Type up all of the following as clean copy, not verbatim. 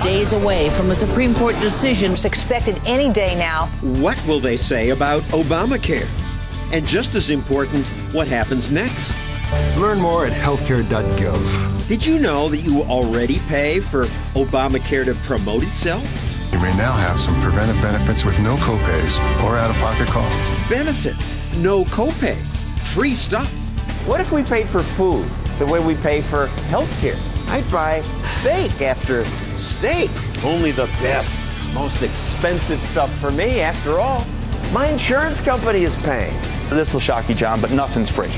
days away from a Supreme Court decision. It's expected any day now. What will they say about Obamacare? And just as important, what happens next? Learn more at healthcare.gov. Did you know that you already pay for Obamacare to promote itself? You may now have some preventive benefits with no copays or out-of-pocket costs. Benefits, no copays, free stuff. What if we paid for food the way we pay for health care? I'd buy steak after steak. Only the best, most expensive stuff for me, after all. My insurance company is paying. This will shock you, John, but nothing's free.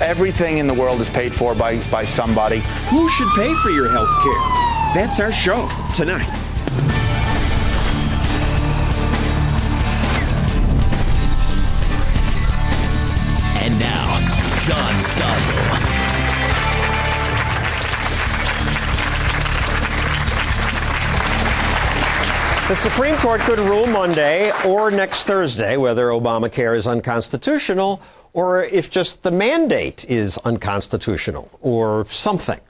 Everything in the world is paid for by somebody. Who should pay for your health care? That's our show tonight. And now, John Stossel. The Supreme Court could rule Monday or next Thursday whether Obamacare is unconstitutional or if just the mandate is unconstitutional or something.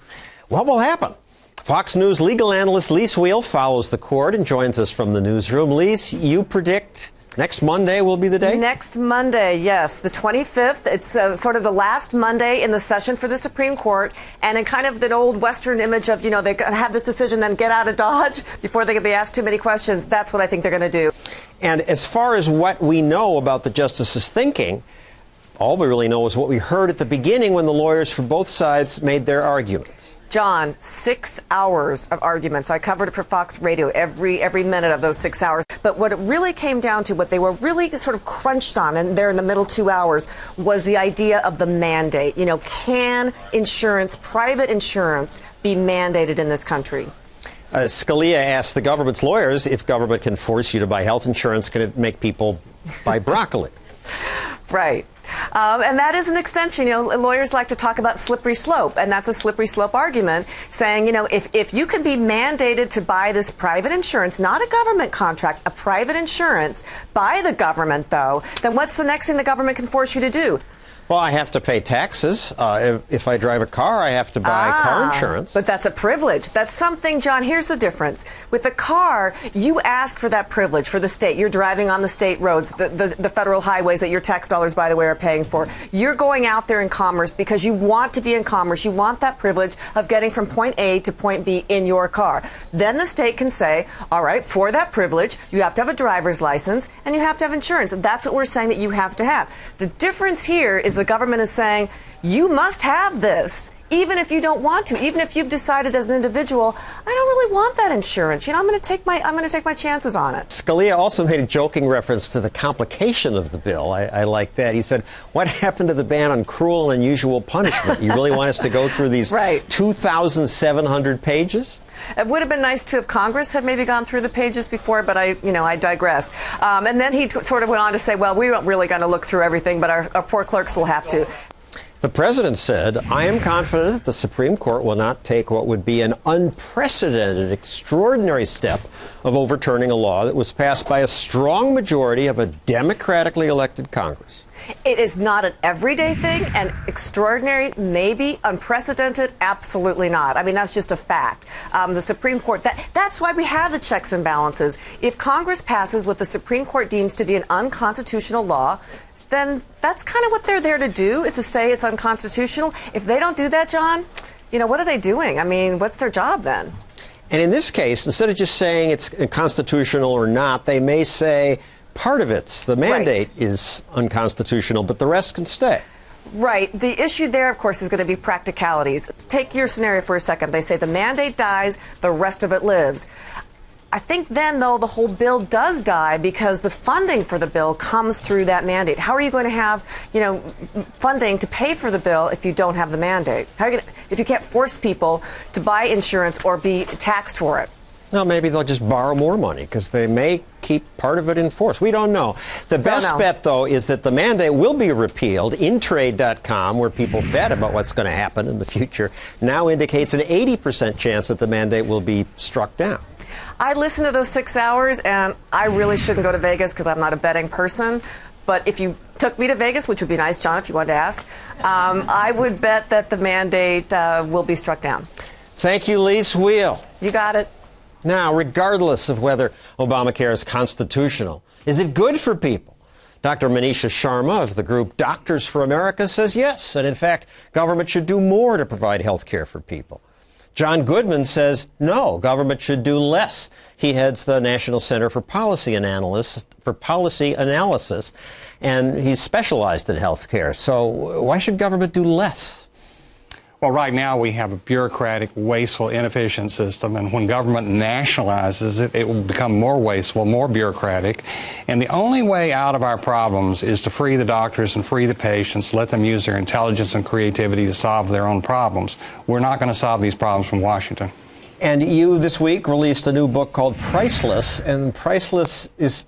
What will happen? Fox News legal analyst Lise Wheel follows the court and joins us from the newsroom. Lise, you predict next Monday will be the day? Next Monday, yes, the 25th. It's sort of the last Monday in the session for the Supreme Court. And in kind of the old Western image of, they have this decision, then get out of Dodge before they can be asked too many questions. That's what I think they're going to do. And as far as what we know about the justices' thinking, all we really know is what we heard at the beginning when the lawyers for both sides made their arguments. John, 6 hours of arguments. I covered it for Fox Radio every minute of those 6 hours. But what it really came down to, what they were really sort of crunched on, and there in the middle 2 hours, was the idea of the mandate. Can insurance, private insurance, be mandated in this country? Scalia asked the government's lawyers, if government can force you to buy health insurance, can it make people buy broccoli? Right. And that is an extension. Lawyers like to talk about slippery slope, and that's a slippery slope argument, saying, if you can be mandated to buy this private insurance, not a government contract, a private insurance by the government, though, then what's the next thing the government can force you to do? Well, I have to pay taxes. If I drive a car, I have to buy car insurance. But that's a privilege. That's something, John, here's the difference. With a car, you ask for that privilege for the state. You're driving on the state roads, the federal highways that your tax dollars, by the way, are paying for. You're going out there in commerce because you want to be in commerce. You want that privilege of getting from point A to point B in your car. Then the state can say, all right, for that privilege, you have to have a driver's license and you have to have insurance. That's what we're saying that you have to have. The difference here is the government is saying, you must have this, even if you don't want to, even if you've decided as an individual, I don't really want that insurance. I'm going to take my chances on it. Scalia also made a joking reference to the complication of the bill. I like that. He said, what happened to the ban on cruel and unusual punishment? You really want us to go through these 2,700 pages? It would have been nice to have Congress have maybe gone through the pages before, but I digress. And then he sort of went on to say, well, we aren't really going to look through everything, but our poor clerks will have to. The president said, I am confident that the Supreme Court will not take what would be an unprecedented, extraordinary step of overturning a law that was passed by a strong majority of a democratically elected Congress. It is not an everyday thing, and extraordinary, maybe, unprecedented, absolutely not. I mean, that's just a fact. The Supreme Court, that's why we have the checks and balances. If Congress passes what the Supreme Court deems to be an unconstitutional law, then that's kind of what they're there to do, is to say it's unconstitutional. If they don't do that, John, what are they doing? I mean, what's their job then? And in this case, instead of just saying it's constitutional or not, they may say part of the mandate is unconstitutional, but the rest can stay. Right. The issue there, of course, is going to be practicalities. Take your scenario for a second. They say the mandate dies, the rest of it lives. I think then, though, the whole bill does die because the funding for the bill comes through that mandate. How are you going to have, funding to pay for the bill if you don't have the mandate? If you can't force people to buy insurance or be taxed for it? No, maybe they'll just borrow more money because they may keep part of it in force. We don't know. The best bet, though, is that the mandate will be repealed. Intrade.com, where people bet about what's going to happen in the future, now indicates an 80% chance that the mandate will be struck down. I listened to those 6 hours, and I really shouldn't go to Vegas because I'm not a betting person. But if you took me to Vegas, which would be nice, John, if you wanted to ask, I would bet that the mandate will be struck down. Thank you, Lise Wheel. You got it. Now, regardless of whether Obamacare is constitutional, is it good for people? Dr. Manisha Sharma of the group Doctors for America says yes, and in fact, government should do more to provide health care for people. John Goodman says no, government should do less. He heads the National Center for Policy Analysis, and he's specialized in health care. So why should government do less? Well, right now we have a bureaucratic, wasteful, inefficient system, and when government nationalizes it, it will become more wasteful, more bureaucratic. And the only way out of our problems is to free the doctors and free the patients, let them use their intelligence and creativity to solve their own problems. We're not going to solve these problems from Washington. And you this week released a new book called Priceless, and priceless is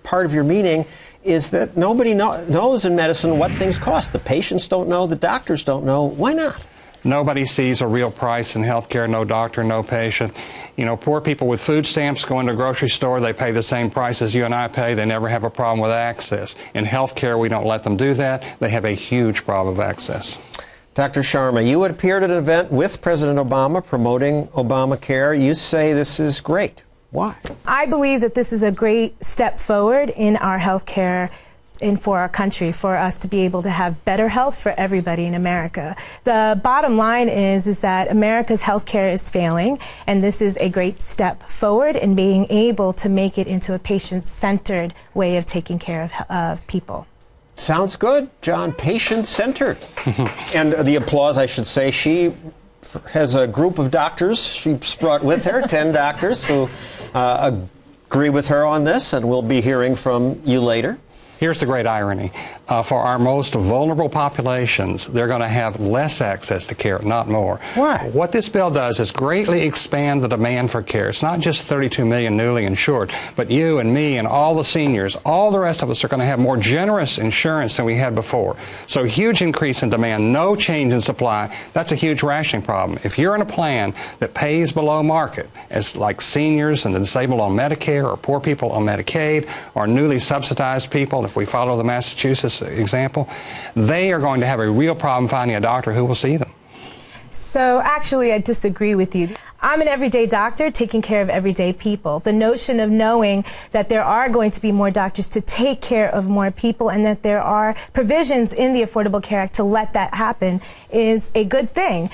part of your meaning is that nobody knows in medicine what things cost. The patients don't know, the doctors don't know. Why not? Nobody sees a real price in health care, no doctor, no patient. You know, poor people with food stamps go into a grocery store, they pay the same price as you and I pay, they never have a problem with access. In health care, we don't let them do that. They have a huge problem of access. Dr. Sharma, you had appeared at an event with President Obama promoting Obamacare. You say this is great. Why? I believe that this is a great step forward in our health care and for our country, for us to be able to have better health for everybody in America. The bottom line is that America's health care is failing, and this is a great step forward in being able to make it into a patient-centered way of taking care of people. Sounds good, John. Patient-centered. And the applause, I should say, she has a group of doctors she's brought with her, 10 doctors who agree with her on this, and we'll be hearing from you later. Here's the great irony. For our most vulnerable populations, they're going to have less access to care, not more. Why? What this bill does is greatly expand the demand for care. It's not just 32 million newly insured, but you and me and all the seniors, all the rest of us are going to have more generous insurance than we had before. So huge increase in demand, no change in supply. That's a huge rationing problem. If you're in a plan that pays below market, as like seniors and the disabled on Medicare or poor people on Medicaid or newly subsidized people, if we follow the Massachusetts example, they are going to have a real problem finding a doctor who will see them. So actually, I disagree with you. I'm an everyday doctor taking care of everyday people. The notion of knowing that there are going to be more doctors to take care of more people and that there are provisions in the Affordable Care Act to let that happen is a good thing.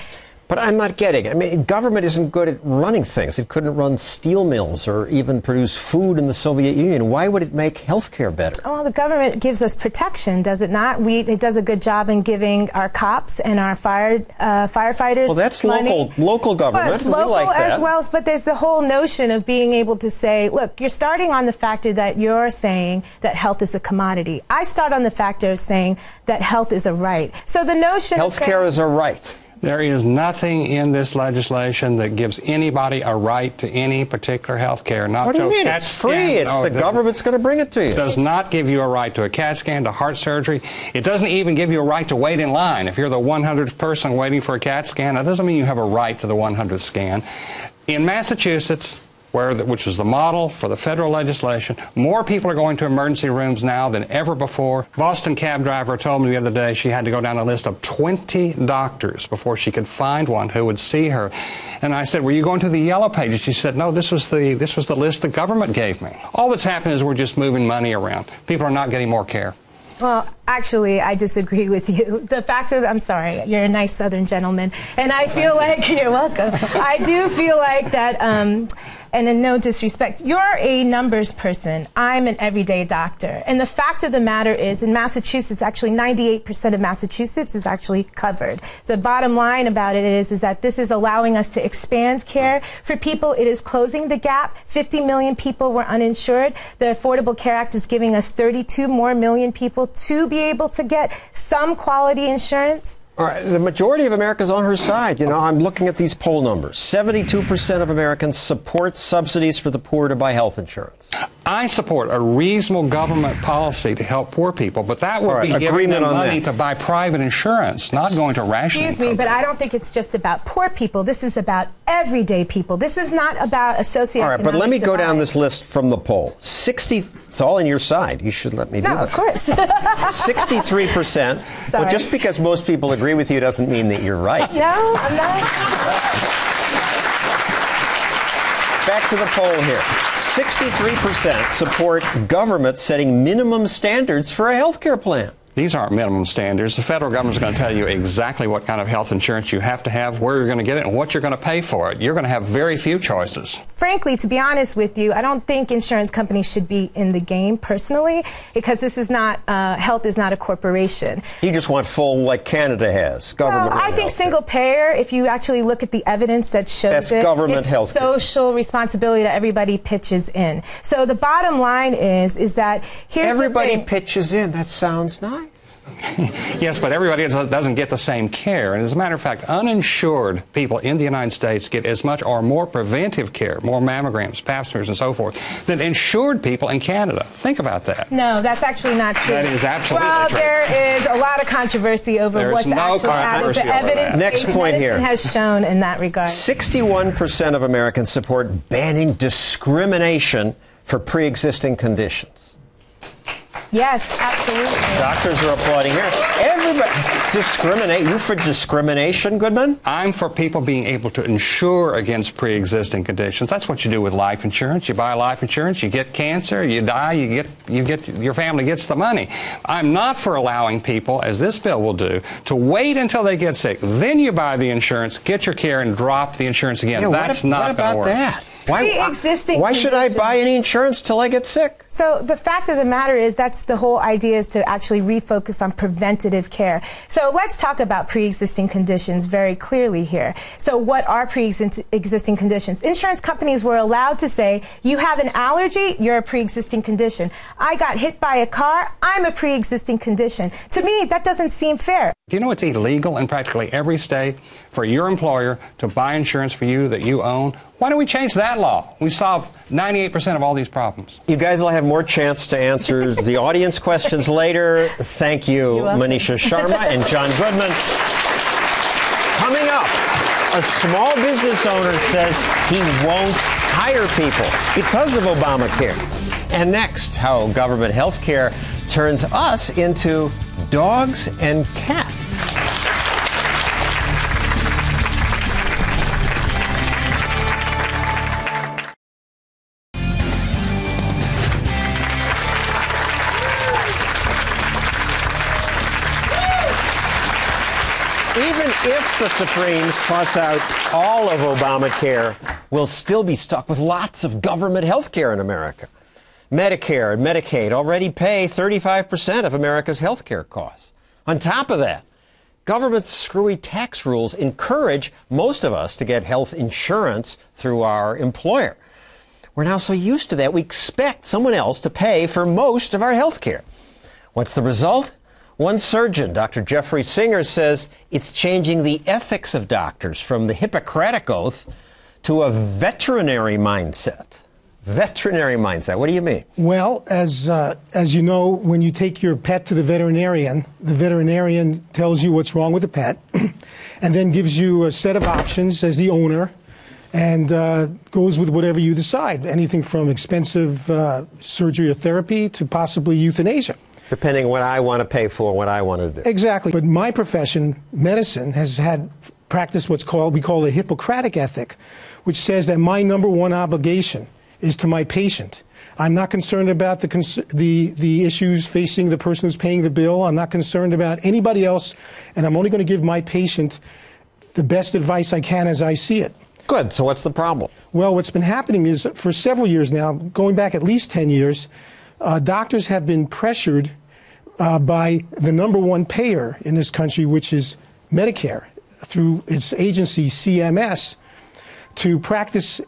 But I'm not getting it. I mean, government isn't good at running things. It couldn't run steel mills or even produce food in the Soviet Union. Why would it make health care better? Well, the government gives us protection, does it not? It does a good job in giving our cops and our firefighters Well, that's money. local government. Well, it's local we like that. as well, but there's the whole notion of being able to say, look, you're starting on the factor that you're saying that health is a commodity. I start on the factor of saying that health is a right. So the notion health care is a right. There is nothing in this legislation that gives anybody a right to any particular health care. What do you mean? It's free. It's the government's going to bring it to you. It does not give you a right to a CAT scan, to heart surgery. It doesn't even give you a right to wait in line. If you're the 100th person waiting for a CAT scan, that doesn't mean you have a right to the 100th scan. In Massachusetts, which is the model for the federal legislation, more people are going to emergency rooms now than ever before. Boston cab driver told me the other day she had to go down a list of 20 doctors before she could find one who would see her. And I said, were you going to the yellow pages? She said, no, this was the list the government gave me. All that's happened is we're just moving money around. People are not getting more care. Well, actually, I disagree with you. The fact of, I'm sorry, you're a nice Southern gentleman, and I feel like, you're welcome. I do feel like that, and in no disrespect, you're a numbers person. I'm an everyday doctor. And the fact of the matter is, in Massachusetts, actually 98% of Massachusetts is actually covered. The bottom line about it is that this is allowing us to expand care for people. It is closing the gap. 50 million people were uninsured. The Affordable Care Act is giving us 32 more million people to be able to get some quality insurance. All right, the majority of America is on her side. You know, I'm looking at these poll numbers. 72% of Americans support subsidies for the poor to buy health insurance. I support a reasonable government policy to help poor people, but that would be giving them money to buy private insurance, not going to rationing. Excuse me, but I don't think it's just about poor people. This is about everyday people. This is not about a socioeconomic All right, but let me go divide. down this list from the poll. It's all on your side. You should let me do No, this. of course. 63%. Well, just because most people agree with you doesn't mean that you're right. No, I'm not. back to the poll here. 63% support government setting minimum standards for a health care plan. These aren't minimum standards. The federal government is going to tell you exactly what kind of health insurance you have to have, where you're going to get it, and what you're going to pay for it. You're going to have very few choices. Frankly, to be honest with you, I don't think insurance companies should be in the game personally, because this is not, health is not a corporation. You just want full, like Canada has, government. Well, I think single payer, if you actually look at the evidence that shows that's government health care. Social responsibility that everybody pitches in. So the bottom line is that here's everybody the thing. pitches in. That sounds nice. Yes, but everybody doesn't get the same care. And as a matter of fact, uninsured people in the United States get as much or more preventive care, more mammograms, pap smears, and so forth, than insured people in Canada. Think about that. No, that's actually not true. That is absolutely well, true. There is a lot of controversy over There's what's no actually out of the evidence. Next point here has shown in that regard. 61% of Americans support banning discrimination for pre-existing conditions. Yes, absolutely. Doctors are applauding here. Everybody discriminate. You for discrimination, Goodman? I'm for people being able to insure against pre-existing conditions. That's what you do with life insurance. You buy life insurance, you get cancer, you die, your family gets the money. I'm not for allowing people, as this bill will do, to wait until they get sick. Then you buy the insurance, get your care, and drop the insurance again. Yeah, That's not going to work. What about that? Why should I conditions. buy any insurance till I get sick? So the fact of the matter is that's the whole idea, is to actually refocus on preventative care. So let's talk about pre-existing conditions very clearly here. So what are pre-existing conditions? Insurance companies were allowed to say, you have an allergy, you're a pre-existing condition. I got hit by a car, I'm a pre-existing condition. To me, that doesn't seem fair. Do you know it's illegal in practically every state for your employer to buy insurance for you that you own? Why don't we change that law? We solve 98% of all these problems. You guys will have more chance to answer the audience questions later. Thank you, Manisha Sharma and John Goodman. Coming up, a small business owner says he won't hire people because of Obamacare. And next, how government health care turns us into dogs and cats. Even if the Supremes toss out all of Obamacare, we'll still be stuck with lots of government health care in America. Medicare and Medicaid already pay 35% of America's health care costs. On top of that, government's screwy tax rules encourage most of us to get health insurance through our employer. We're now so used to that, we expect someone else to pay for most of our health care. What's the result? One surgeon, Dr. Jeffrey Singer, says it's changing the ethics of doctors from the Hippocratic Oath to a veterinary mindset. Veterinary mindset. What do you mean? Well, as you know, when you take your pet to the veterinarian tells you what's wrong with the pet and then gives you a set of options as the owner and goes with whatever you decide, anything from expensive surgery or therapy to possibly euthanasia. Depending on what I want to pay for, what I want to do. Exactly. But my profession, medicine, has had practiced we call the Hippocratic ethic, which says that my number one obligation is to my patient. I'm not concerned about the issues facing the person who's paying the bill. I'm not concerned about anybody else, and I'm only going to give my patient the best advice I can as I see it. Good. So what's the problem? Well, what's been happening is for several years now, going back at least 10 years, doctors have been pressured by the number one payer in this country, which is Medicare, through its agency, CMS, to practice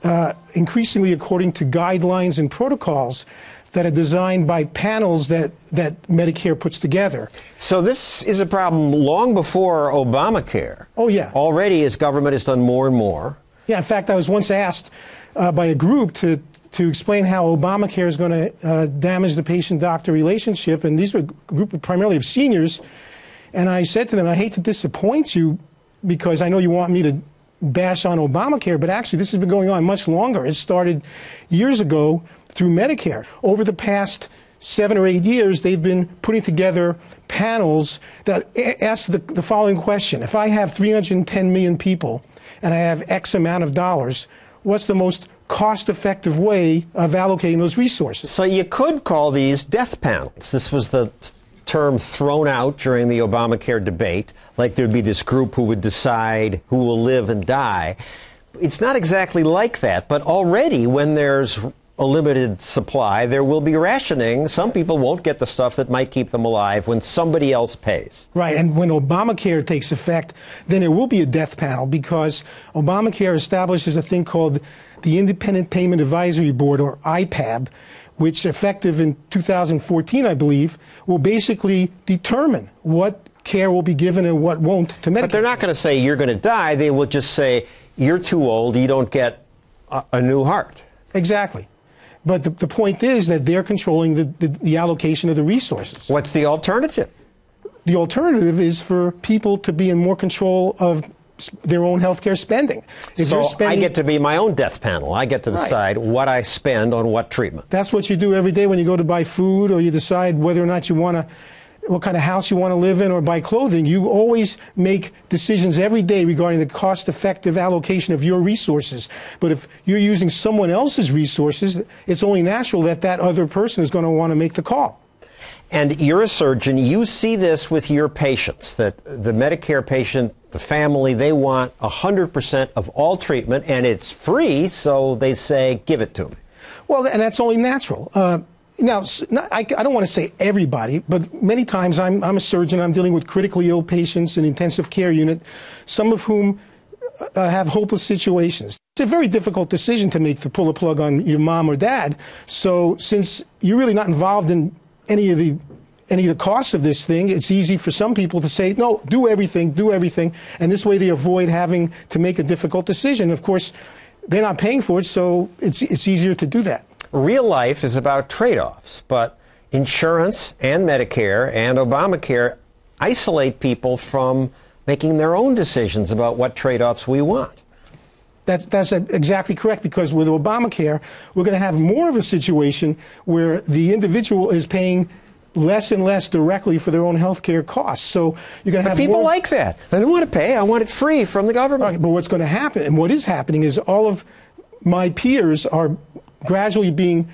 increasingly according to guidelines and protocols that are designed by panels that Medicare puts together. So this is a problem long before Obamacare. Oh, yeah. Already, as government has done more and more. Yeah, in fact, I was once asked by a group to explain how Obamacare is going to damage the patient-doctor relationship, and these were a group primarily of seniors, and I said to them, I hate to disappoint you because I know you want me to bash on Obamacare, but actually this has been going on much longer. It started years ago through Medicare. Over the past 7 or 8 years, they've been putting together panels that ask the following question. If I have 310 million people and I have X amount of dollars, what's the most cost-effective way of allocating those resources. So you could call these death panels. This was the term thrown out during the Obamacare debate, like there'd be this group who would decide who will live and die. It's not exactly like that, but already when there's a limited supply, there will be rationing. Some people won't get the stuff that might keep them alive when somebody else pays. Right, and when Obamacare takes effect, then there will be a death panel, because Obamacare establishes a thing called the Independent Payment Advisory Board, or IPAB, which, effective in 2014, I believe, will basically determine what care will be given and what won't to Medicare. But they're not going to say you're going to die. They will just say you're too old, you don't get a new heart. Exactly. But the point is that they're controlling the allocation of the resources. What's the alternative? The alternative is for people to be in more control of their own health care spending. So I get to be my own death panel. I get to decide what I spend on what treatment. That's what you do every day when you go to buy food, or you decide whether or not you want to, what kind of house you want to live in, or buy clothing. You always make decisions every day regarding the cost-effective allocation of your resources. But if you're using someone else's resources, it's only natural that that other person is going to want to make the call. And you're a surgeon. You see this with your patients, that the Medicare patient, the family, they want 100% of all treatment, and it's free, so they say, give it to me. Well, and that's only natural. Now, I don't want to say everybody, but many times I'm a surgeon. I'm dealing with critically ill patients in intensive care unit, some of whom have hopeless situations. It's a very difficult decision to make, to pull a plug on your mom or dad. So since you're really not involved in any of the costs of this thing, it's easy for some people to say, no, do everything, and this way they avoid having to make a difficult decision. Of course, they're not paying for it, so it's easier to do that. Real life is about trade-offs, but insurance and Medicare and Obamacare isolate people from making their own decisions about what trade-offs we want. That's exactly correct, because with Obamacare, we're going to have more of a situation where the individual is paying less and less directly for their own health care costs. So you're going to have people more... like that. They don't want to pay. I want it free from the government. Right, but what's going to happen, and what is happening, is all of my peers are gradually being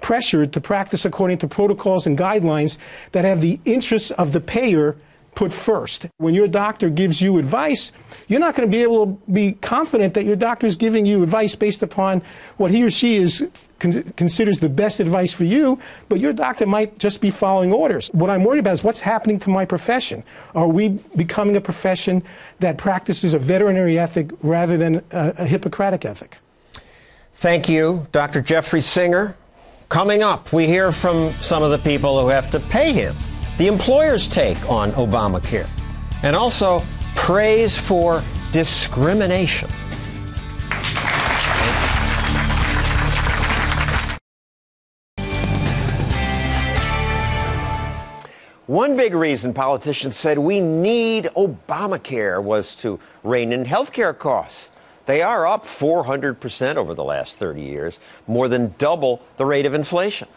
pressured to practice according to protocols and guidelines that have the interests of the payer put first. When your doctor gives you advice, you're not going to be able to be confident that your doctor is giving you advice based upon what he or she considers the best advice for you, but your doctor might just be following orders. What I'm worried about is what's happening to my profession. Are we becoming a profession that practices a veterinary ethic rather than a Hippocratic ethic? Thank you, Dr. Jeffrey Singer. Coming up, we hear from some of the people who have to pay him, the employer's take on Obamacare, and also praise for discrimination. One big reason politicians said we need Obamacare was to rein in health care costs. They are up 400% over the last 30 years, more than double the rate of inflation.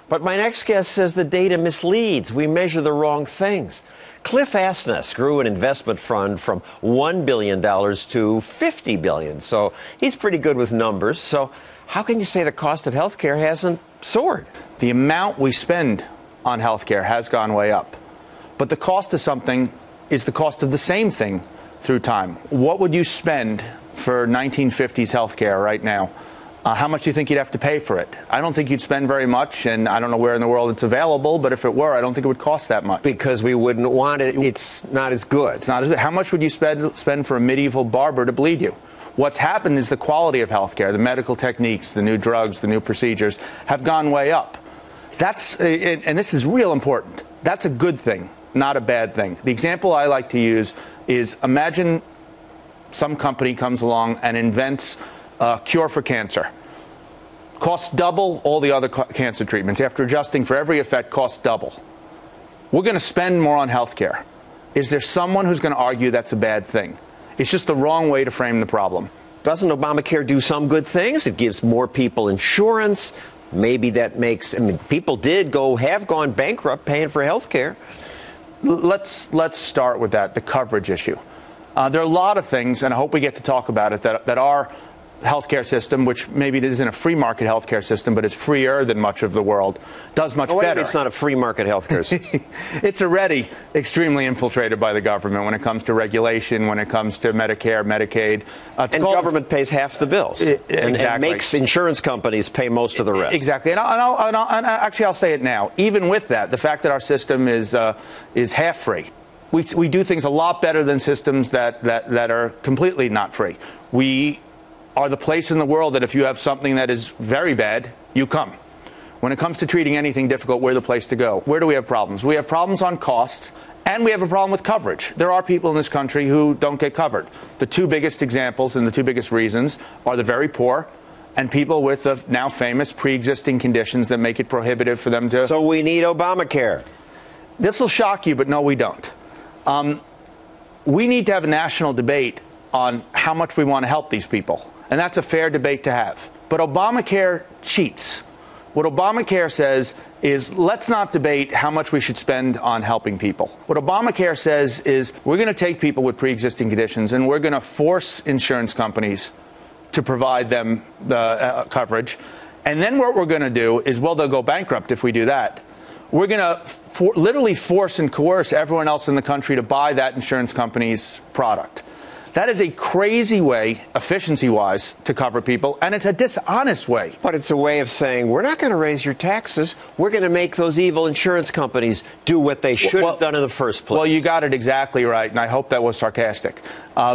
But my next guest says the data misleads. We measure the wrong things. Cliff Asness grew an investment fund from $1 billion to $50 billion. So he's pretty good with numbers. So how can you say the cost of health care hasn't soared? The amount we spend on health care has gone way up. But the cost of something is the cost of the same thing through time. What would you spend for 1950s health care right now? How much do you think you'd have to pay for it? I don't think you'd spend very much, and I don't know where in the world it's available, but if it were, I don't think it would cost that much. Because we wouldn't want it. It's not as good. It's not as good. How much would you spend for a medieval barber to bleed you? What's happened is the quality of health care, the medical techniques, the new drugs, the new procedures have gone way up. That's, and this is real important, that's a good thing, not a bad thing. The example I like to use is, imagine some company comes along and invents a cure for cancer. Costs double all the other cancer treatments. After adjusting for every effect, costs double. We're going to spend more on health care. Is there someone who's going to argue that's a bad thing? It's just the wrong way to frame the problem. Doesn't Obamacare do some good things? It gives more people insurance. Maybe that makes, I mean, people have gone bankrupt paying for health care. Let's start with that, the coverage issue. There are a lot of things, and I hope we get to talk about it, that are healthcare system, which maybe it isn't a free market healthcare system, but it's freer than much of the world, does much better. It's not a free market healthcare system. It's already extremely infiltrated by the government when it comes to regulation, when it comes to Medicare, Medicaid. And government pays half the bills. And makes insurance companies pay most of the rest. Exactly. And actually, I'll say it now. Even with that, the fact that our system is half free, we do things a lot better than systems that are completely not free. We are the place in the world that if you have something that is very bad, you come. When it comes to treating anything difficult, we're the place to go. Where do we have problems? We have problems on cost, and we have a problem with coverage. There are people in this country who don't get covered. The two biggest examples and the two biggest reasons are the very poor and people with the now famous pre-existing conditions that make it prohibitive for them to... So we need Obamacare. This will shock you, but no, we don't. We need to have a national debate on how much we want to help these people. And that's a fair debate to have. But Obamacare cheats. What Obamacare says is, let's not debate how much we should spend on helping people. What Obamacare says is, we're going to take people with pre-existing conditions and we're going to force insurance companies to provide them the coverage. And then what we're going to do is, well, they'll go bankrupt if we do that. We're going to literally force and coerce everyone else in the country to buy that insurance company's product. That is a crazy way, efficiency-wise, to cover people, and it's a dishonest way. But it's a way of saying, we're not going to raise your taxes. We're going to make those evil insurance companies do what they should have done in the first place. Well, you got it exactly right, and I hope that was sarcastic,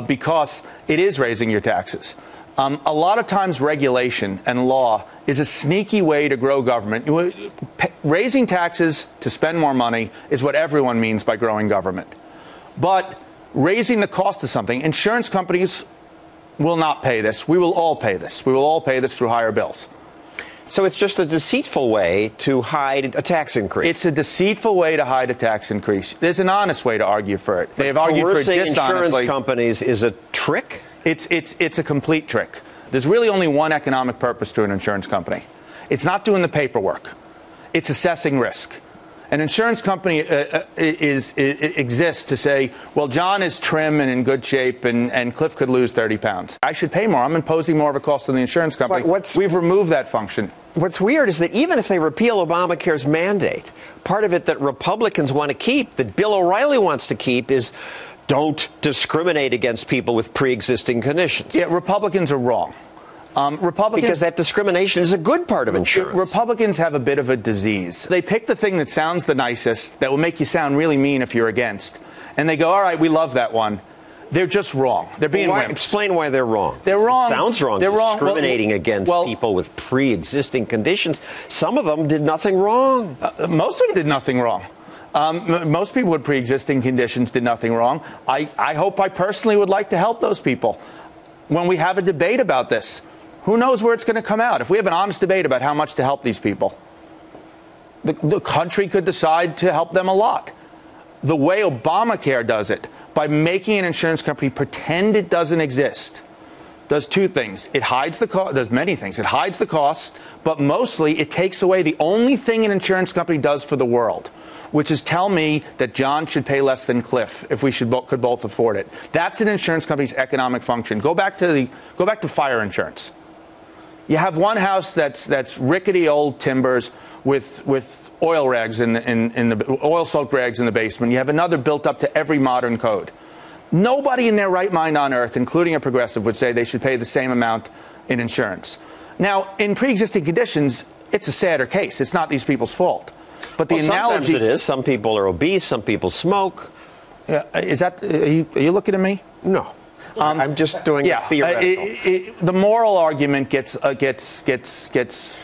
because it is raising your taxes. A lot of times regulation and law is a sneaky way to grow government. Raising taxes to spend more money is what everyone means by growing government. But raising the cost of something, insurance companies will not pay this. We will all pay this. We will all pay this through higher bills. So it's just a deceitful way to hide a tax increase. It's a deceitful way to hide a tax increase. There's an honest way to argue for it. They have argued for it dishonestly. Insurance companies is a trick? It's a complete trick. There's really only one economic purpose to an insurance company. It's not doing the paperwork. It's assessing risk. An insurance company exists to say, well, John is trim and in good shape, and Cliff could lose 30 pounds. I should pay more. I'm imposing more of a cost on the insurance company. We've removed that function. What's weird is that even if they repeal Obamacare's mandate, part of it that Republicans want to keep, that Bill O'Reilly wants to keep, is don't discriminate against people with pre-existing conditions. Yeah, Republicans are wrong. Because that discrimination is a good part of insurance. Republicans have a bit of a disease. They pick the thing that sounds the nicest, that will make you sound really mean if you're against. And they go, all right, we love that one. They're just wrong. They're being wimps. Explain why they're wrong. They're wrong. It sounds wrong. They're discriminating against people with pre-existing conditions. Some of them did nothing wrong. Most of them did nothing wrong. Most people with pre-existing conditions did nothing wrong. I hope I personally would like to help those people. When we have a debate about this, who knows where it's going to come out? If we have an honest debate about how much to help these people, the country could decide to help them a lot. The way Obamacare does it, by making an insurance company pretend it doesn't exist, does two things. It hides the cost, does many things. It hides the cost, but mostly it takes away the only thing an insurance company does for the world, which is tell me that John should pay less than Cliff if we could both afford it. That's an insurance company's economic function. Go back to fire insurance. You have one house that's rickety old timbers with oil rags in the oil-soaked rags in the basement. You have another built up to every modern code. Nobody in their right mind on earth, including a progressive, would say they should pay the same amount in insurance. Now, in pre-existing conditions, it's a sadder case. It's not these people's fault. But the analogy, sometimes it is. Some people are obese. Some people smoke. Is that? Are you looking at me? No. I'm just doing a theoretical. The moral argument gets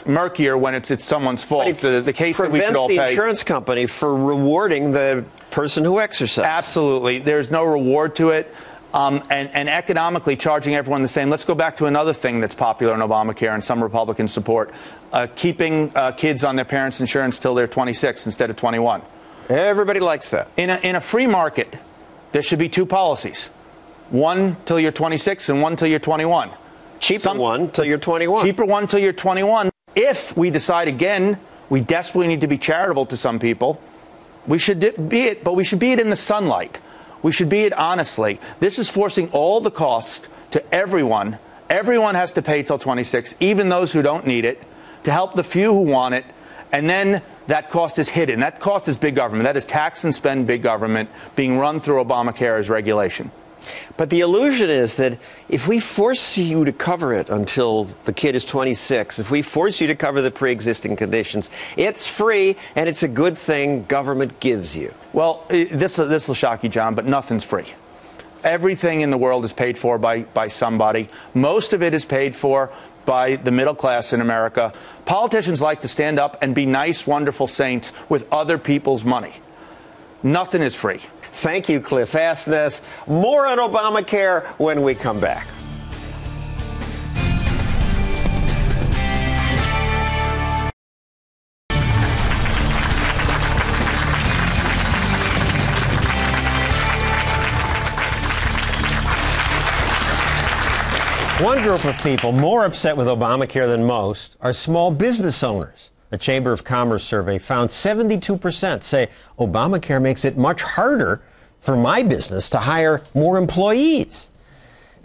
murkier when it's someone's fault. The case that we should all pay. Prevents the insurance company for rewarding the person who exercised. Absolutely. There's no reward to it. And economically charging everyone the same. Let's go back to another thing that's popular in Obamacare and some Republicans support, keeping kids on their parents' insurance till they're 26 instead of 21. Everybody likes that. In a free market, there should be two policies. One till you're 26 and one till you're 21. Cheaper one till you're 21. Cheaper one till you're 21. If we decide again we desperately need to be charitable to some people, we should be it, but we should be it in the sunlight. We should be it honestly. This is forcing all the cost to everyone Everyone has to pay till 26, even those who don't need it, to help the few who want it. And then that cost is hidden. That cost is big government. That is tax and spend big government being run through Obamacare as regulation. But the illusion is that if we force you to cover it until the kid is 26, if we force you to cover the pre-existing conditions, it's free and it's a good thing government gives you. Well, this will shock you, John, but nothing's free. Everything in the world is paid for by somebody. Most of it is paid for by the middle class in America. Politicians like to stand up and be nice, wonderful saints with other people's money. Nothing is free. Thank you, Cliff Asness. More on Obamacare when we come back. One group of people more upset with Obamacare than most are small business owners. A Chamber of Commerce survey found 72% say Obamacare makes it much harder for my business to hire more employees.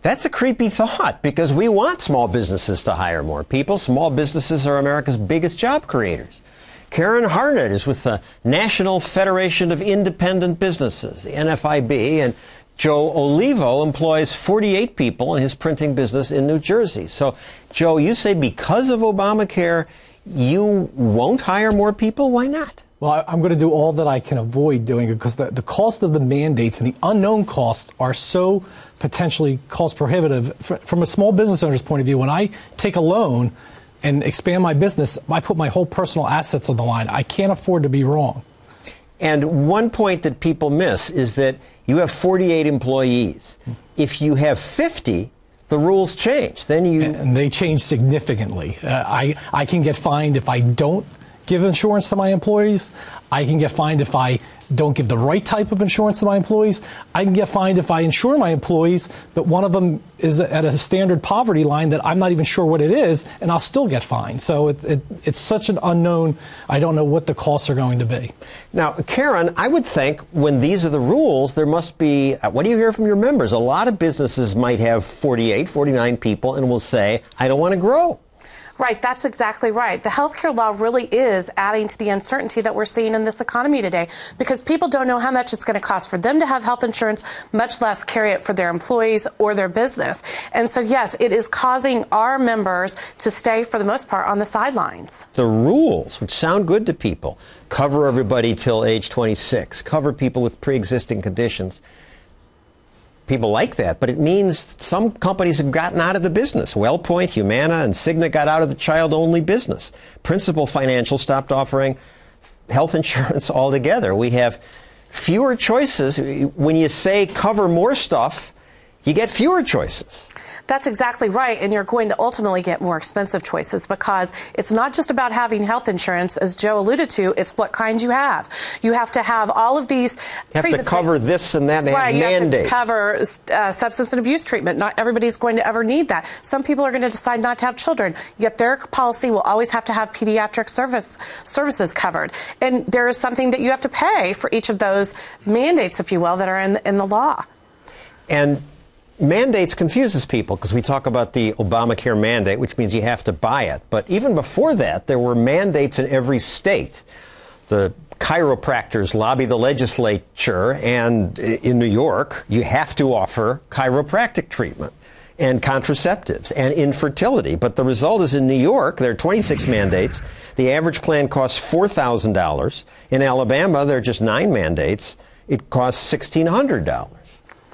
That's a creepy thought because we want small businesses to hire more people. Small businesses are America's biggest job creators. Karen Harnett is with the National Federation of Independent Businesses, the NFIB, and Joe Olivo employs 48 people in his printing business in New Jersey. So, Joe, you say because of Obamacare, you won't hire more people? Why not? Well, I'm going to do all that I can avoid doing it because the cost of the mandates and the unknown costs are so potentially cost prohibitive. From a small business owner's point of view, when I take a loan and expand my business, I put my whole personal assets on the line. I can't afford to be wrong. And one point that people miss is that you have 48 employees. If you have 50, the rules change. And they change significantly. I can get fined if I don't give insurance to my employees. I can get fined if I don't give the right type of insurance to my employees. I can get fined if I insure my employees, but one of them is at a standard poverty line that I'm not even sure what it is, and I'll still get fined. So it's such an unknown. I don't know what the costs are going to be. Now, Karen, I would think when these are the rules, there must be, what do you hear from your members? A lot of businesses might have 48, 49 people and will say, I don't want to grow. Right, that's exactly right. The healthcare law really is adding to the uncertainty that we're seeing in this economy today because people don't know how much it's going to cost for them to have health insurance, much less carry it for their employees or their business. And so, yes, it is causing our members to stay, for the most part, on the sidelines. The rules, which sound good to people, cover everybody till age 26, cover people with pre-existing conditions. People like that, but it means some companies have gotten out of the business. WellPoint, Humana, and Cigna got out of the child-only business. Principal Financial stopped offering health insurance altogether. We have fewer choices. When you say cover more stuff, you get fewer choices. That's exactly right, and you're going to ultimately get more expensive choices because it's not just about having health insurance, as Joe alluded to, it's what kind you have. You have to have all of these treatments. You have to cover this and that, they have mandates. You have to cover substance and abuse treatment. Not everybody's going to ever need that. Some people are going to decide not to have children, yet their policy will always have to have pediatric services covered. And there is something that you have to pay for each of those mandates, if you will, that are in the law. And mandates confuses people because we talk about the Obamacare mandate, which means you have to buy it. But even before that, there were mandates in every state. The chiropractors lobby the legislature, and in New York, you have to offer chiropractic treatment and contraceptives and infertility. But the result is in New York, there are 26 mandates. The average plan costs $4,000. In Alabama, there are just 9 mandates. It costs $1,600.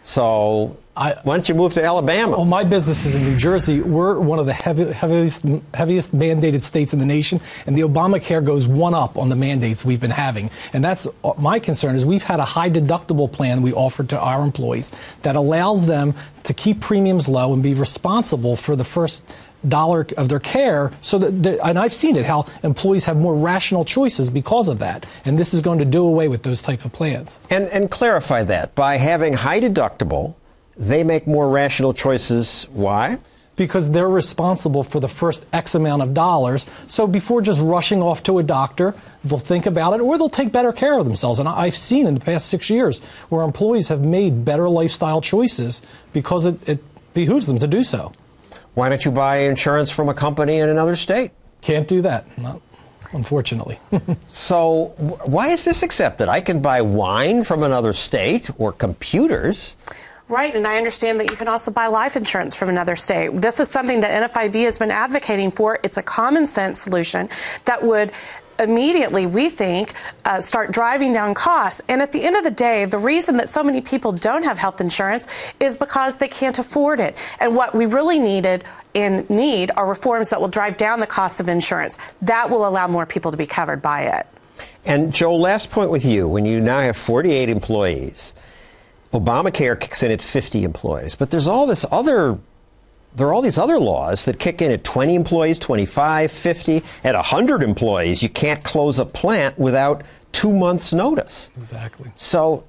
So why don't you move to Alabama? Well, my business is in New Jersey. We're one of the heaviest mandated states in the nation, and the Obamacare goes one up on the mandates we've been having. And that's my concern is we've had a high deductible plan we offered to our employees that allows them to keep premiums low and be responsible for the first dollar of their care. So that, and I've seen it, how employees have more rational choices because of that. And this is going to do away with those type of plans. And clarify that. By having high deductible, they make more rational choices. Why? Because they're responsible for the first X amount of dollars. So before just rushing off to a doctor, they'll think about it, or they'll take better care of themselves. And I've seen in the past 6 years where employees have made better lifestyle choices because it behooves them to do so. Why don't you buy insurance from a company in another state? Can't do that, no, unfortunately. So why is this accepted? I can buy wine from another state or computers. Right, and I understand that you can also buy life insurance from another state. This is something that NFIB has been advocating for. It's a common sense solution that would immediately, we think, start driving down costs. And at the end of the day, the reason that so many people don't have health insurance is because they can't afford it. And what we really need are reforms that will drive down the cost of insurance. That will allow more people to be covered by it. And Joe, last point with you. When you now have 48 employees, Obamacare kicks in at 50 employees, but there are all these other laws that kick in at 20 employees, 25, 50. At 100 employees, you can't close a plant without 2 months' notice. Exactly. So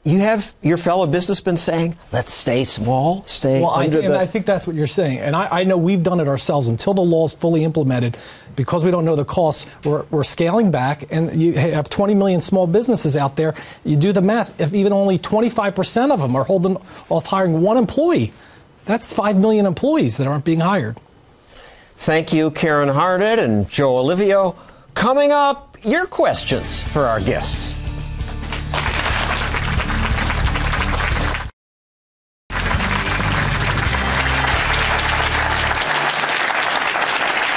you have your fellow businessmen saying, let's stay small, I think that's what you're saying. And I know we've done it ourselves. Until the law is fully implemented, because we don't know the costs, we're scaling back. And you have 20 million small businesses out there. You do the math. If even only 25% of them are holding off hiring one employee, that's 5 million employees that aren't being hired. Thank you, Karen Harnett and Joe Olivio. Coming up, your questions for our guests.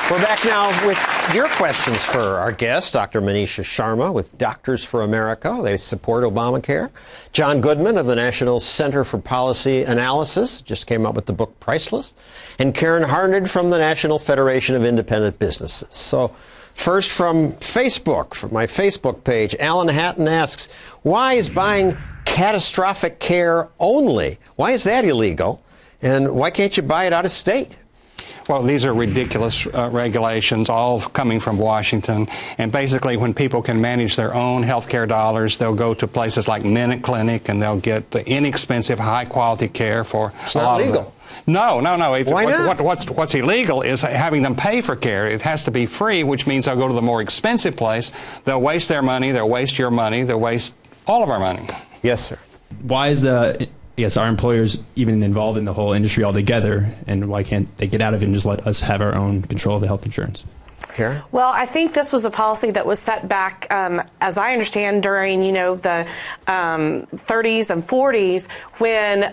We're back now with your questions for our guest, Dr. Manisha Sharma with Doctors for America. They support Obamacare. John Goodman of the National Center for Policy Analysis just came out with the book Priceless. And Karen Harnett from the National Federation of Independent Businesses. So first from Facebook, from my Facebook page, Alan Hatton asks, why is buying catastrophic care only? Why is that illegal? And why can't you buy it out of state? Well, these are ridiculous regulations, all coming from Washington. And basically, when people can manage their own health care dollars, they'll go to places like Minute Clinic, and they'll get inexpensive, high-quality care for it's not legal. No. Why not? What's illegal is having them pay for care. It has to be free, which means they'll go to the more expensive place. They'll waste their money. They'll waste your money. They'll waste all of our money. Yes, sir. Why is our employers even involved in the whole industry altogether, and why can't they get out of it and just let us have our own control of the health insurance? Karen? Well, I think this was a policy that was set back, as I understand, during the 30s and 40s when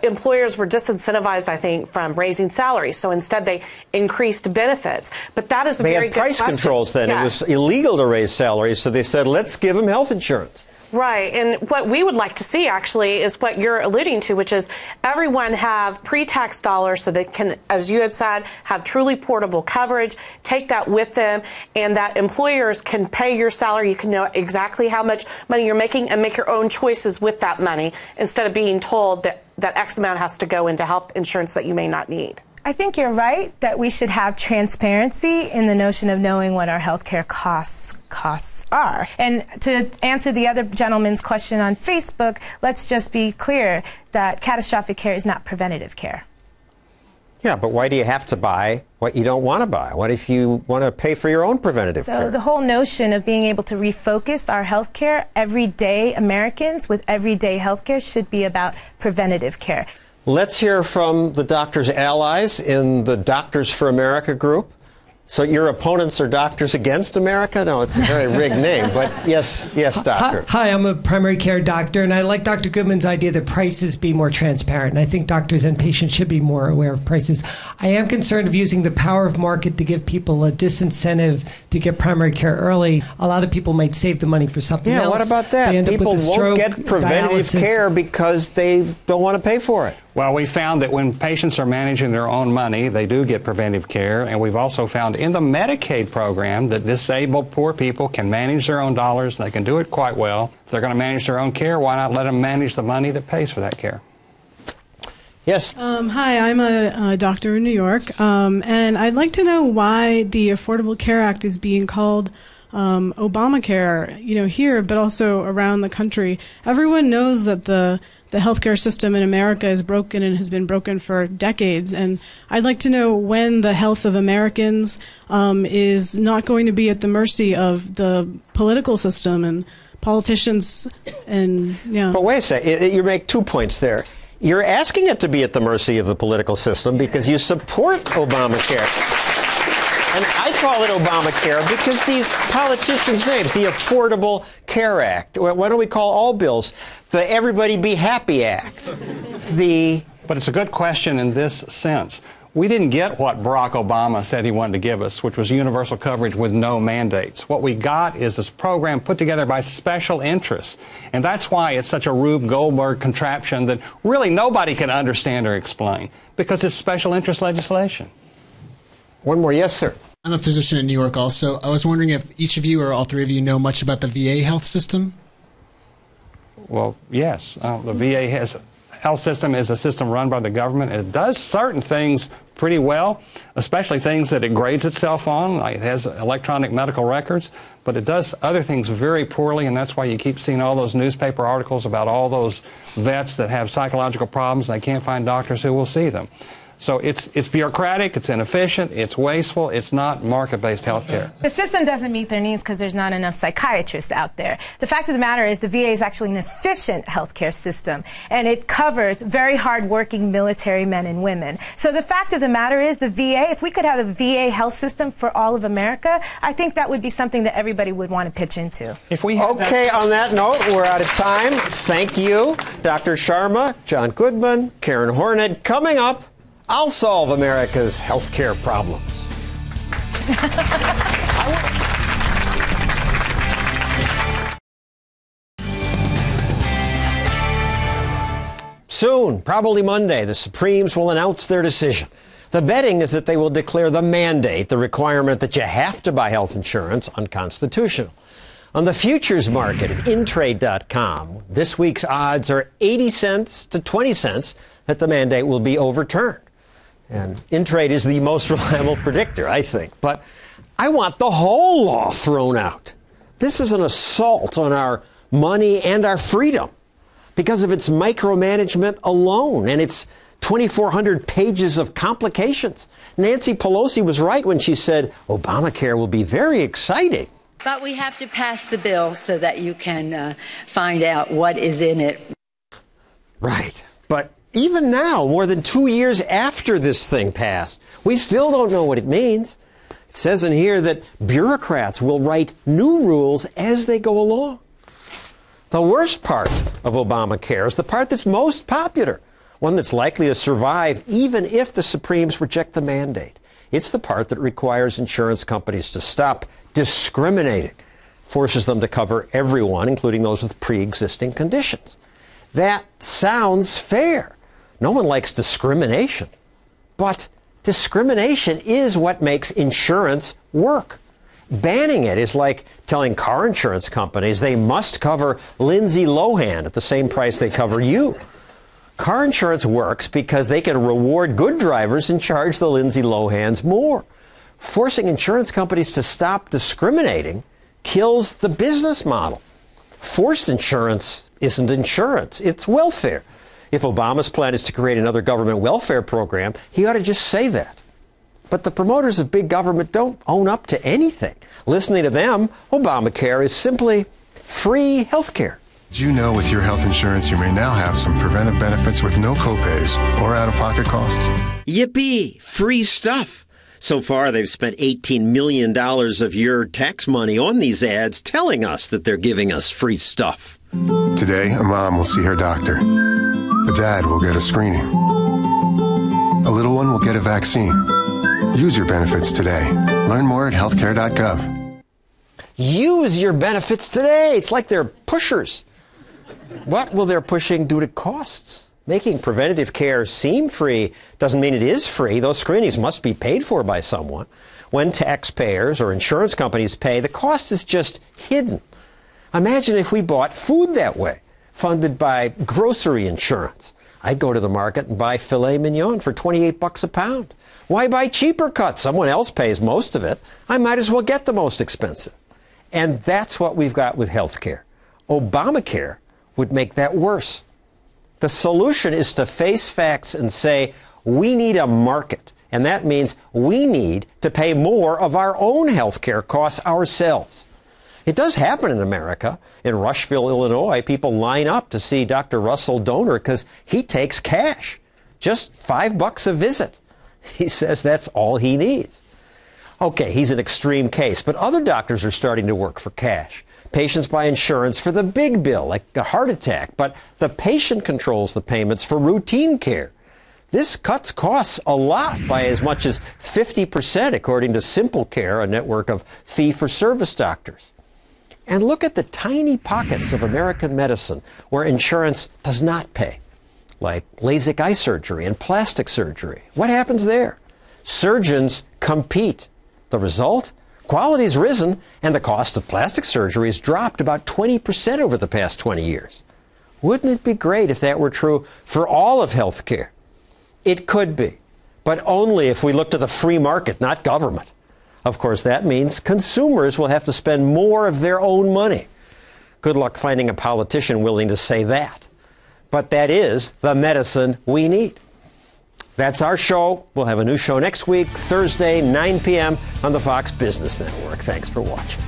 employers were disincentivized, I think, from raising salaries. So instead, they increased benefits. But that is a very good question. They had price controls then. Yes. It was illegal to raise salaries, so they said, let's give them health insurance. Right. And what we would like to see, actually, is what you're alluding to, which is everyone have pre-tax dollars so they can, as you had said, have truly portable coverage, take that with them, and that employers can pay your salary. You can know exactly how much money you're making and make your own choices with that money instead of being told that X amount has to go into health insurance that you may not need. I think you're right that we should have transparency in the notion of knowing what our healthcare costs are. And to answer the other gentleman's question on Facebook, let's just be clear that catastrophic care is not preventative care. Yeah, but why do you have to buy what you don't want to buy? What if you want to pay for your own preventative care? So the whole notion of being able to refocus our healthcare, everyday Americans with everyday healthcare should be about preventative care. Let's hear from the doctors' allies in the Doctors for America group. So your opponents are Doctors Against America? No, it's a very rigged name, but yes, doctor. Hi, I'm a primary care doctor, and I like Dr. Goodman's idea that prices be more transparent, and I think doctors and patients should be more aware of prices. I am concerned of using the power of market to give people a disincentive to get primary care early. A lot of people might save the money for something else. Yeah, what about that? People won't get preventative care because they don't want to pay for it. Well, we found that when patients are managing their own money, they do get preventive care. And we've also found in the Medicaid program that disabled poor people can manage their own dollars. They can do it quite well. If they're going to manage their own care, why not let them manage the money that pays for that care? Yes. Hi, I'm a doctor in New York. And I'd like to know why the Affordable Care Act is being called Obamacare, here, but also around the country. Everyone knows that the healthcare system in America is broken and has been broken for decades. And I'd like to know when the health of Americans is not going to be at the mercy of the political system and politicians. And But wait a second. You make 2 points there. You're asking it to be at the mercy of the political system because you support Obamacare. And I call it Obamacare because these politicians' names, the Affordable Care Act, why don't we call all bills the Everybody Be Happy Act? But it's a good question in this sense. We didn't get what Barack Obama said he wanted to give us, which was universal coverage with no mandates. What we got is this program put together by special interests. And that's why it's such a Rube Goldberg contraption that really nobody can understand or explain, because it's special interest legislation. One more. Yes, sir. I'm a physician in New York also. I was wondering if each of you or all three of you know much about the VA health system? Well, yes. The VA health system is a system run by the government. It does certain things pretty well, especially things that it grades itself on. Like it has electronic medical records, but it does other things very poorly, and that's why you keep seeing all those newspaper articles about all those vets that have psychological problems and they can't find doctors who will see them. So it's bureaucratic, it's inefficient, it's wasteful, it's not market-based health care. The system doesn't meet their needs because there's not enough psychiatrists out there. The fact of the matter is the VA is actually an efficient healthcare system, and it covers very hard-working military men and women. So the fact of the matter is the VA, if we could have a VA health system for all of America, I think that would be something that everybody would want to pitch into. If we on that note, we're out of time. Thank you, Dr. Sharma, John Goodman, Karen Horned. Coming up, I'll solve America's health care problems. Soon, probably Monday, the Supremes will announce their decision. The betting is that they will declare the mandate, the requirement that you have to buy health insurance, unconstitutional. On the futures market at Intrade.com, this week's odds are 80 cents to 20 cents that the mandate will be overturned. And Intrade is the most reliable predictor, I think. But I want the whole law thrown out. This is an assault on our money and our freedom because of its micromanagement alone and its 2,400 pages of complications. Nancy Pelosi was right when she said Obamacare will be very exciting. But we have to pass the bill so that you can find out what is in it. Right. But even now, more than 2 years after this thing passed, we still don't know what it means. It says in here that bureaucrats will write new rules as they go along. The worst part of Obamacare is the part that's most popular, one that's likely to survive even if the Supremes reject the mandate. It's the part that requires insurance companies to stop discriminating, forces them to cover everyone, including those with pre-existing conditions. That sounds fair. No one likes discrimination. But discrimination is what makes insurance work. Banning it is like telling car insurance companies they must cover Lindsay Lohan at the same price they cover you. Car insurance works because they can reward good drivers and charge the Lindsay Lohans more. Forcing insurance companies to stop discriminating kills the business model. Forced insurance isn't insurance, it's welfare. If Obama's plan is to create another government welfare program, he ought to just say that. But the promoters of big government don't own up to anything. Listening to them, Obamacare is simply free health care. Did you know with your health insurance you may now have some preventive benefits with no copays or out-of-pocket costs? Yippee! Free stuff. So far, they've spent $18 million of your tax money on these ads telling us that they're giving us free stuff. Today, a mom will see her doctor. A dad will get a screening. A little one will get a vaccine. Use your benefits today. Learn more at healthcare.gov. Use your benefits today. It's like they're pushers. What will their pushing do to costs? Making preventative care seem free doesn't mean it is free. Those screenings must be paid for by someone. When taxpayers or insurance companies pay, the cost is just hidden. Imagine if we bought food that way, funded by grocery insurance. I'd go to the market and buy filet mignon for $28 a pound. Why buy cheaper cuts? Someone else pays most of it. I might as well get the most expensive. And that's what we've got with health care. Obamacare would make that worse. The solution is to face facts and say, we need a market. And that means we need to pay more of our own health care costs ourselves. It does happen in America. In Rushville, Illinois, people line up to see Dr. Russell Donor because he takes cash. Just $5 a visit. He says that's all he needs. Okay, he's an extreme case, but other doctors are starting to work for cash. Patients buy insurance for the big bill, like a heart attack, but the patient controls the payments for routine care. This cuts costs a lot by as much as 50%, according to Simple Care, a network of fee-for-service doctors. And look at the tiny pockets of American medicine where insurance does not pay, like LASIK eye surgery and plastic surgery. What happens there? Surgeons compete. The result? Quality's risen, and the cost of plastic surgery has dropped about 20% over the past 20 years. Wouldn't it be great if that were true for all of healthcare? It could be, but only if we look to the free market, not government. Of course, that means consumers will have to spend more of their own money. Good luck finding a politician willing to say that. But that is the medicine we need. That's our show. We'll have a new show next week, Thursday, 9 p.m. on the Fox Business Network. Thanks for watching.